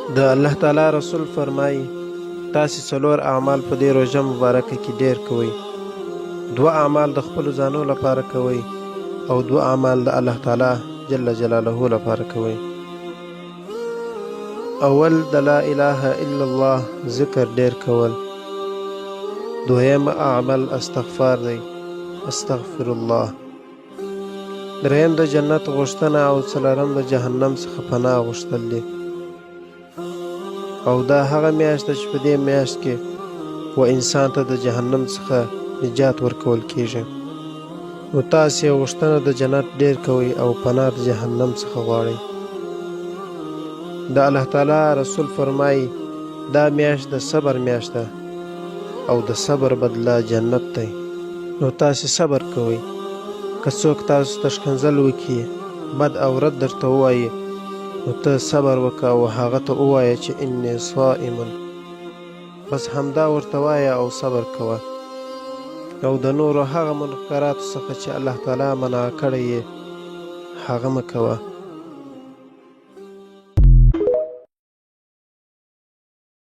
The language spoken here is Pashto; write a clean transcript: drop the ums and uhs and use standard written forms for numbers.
د الله تعالی رسول فرمایي تاسې څلور اعمال په دې روژه مبارکه کې ډیر کوئ. 2 اعمال د خپلو ځانو لپاره کوئ او 2 اعمال د الله تعالی جل جلاله لپاره کوئ. اول د لا اله الا الله ذکر ډیر کول. 2یم عمل استغفار دی، استغفر الله. 3یم د جنت غوښتنه او 4م د جهنم څخه پناه غوښتل دي. او دا هغه میاشت ده چې په دې میاشت کې انسان ته د جهنم څخه نجات ورکول کیږي. نو تاسې غوښتنه د جنت ډیر کوئ او پناه د جهنم څخه غواړئ. د الله تعالی رسول فرمایي دا میاشت د صبر میاشت ده او د صبر بدله جنت دی. نو تاسې صبر کوئ. که څوک تاسو ته ښکنځل وکړي، بد او رد درته ووایي، نو ته صبر وکړه او هغه ته ووایه چې انی صائم. بس همدا ورته وایه او صبر کوه. او د نورو هغه منکراتو څخه چې الله تعالی منع کړی یې هغه مه کوه.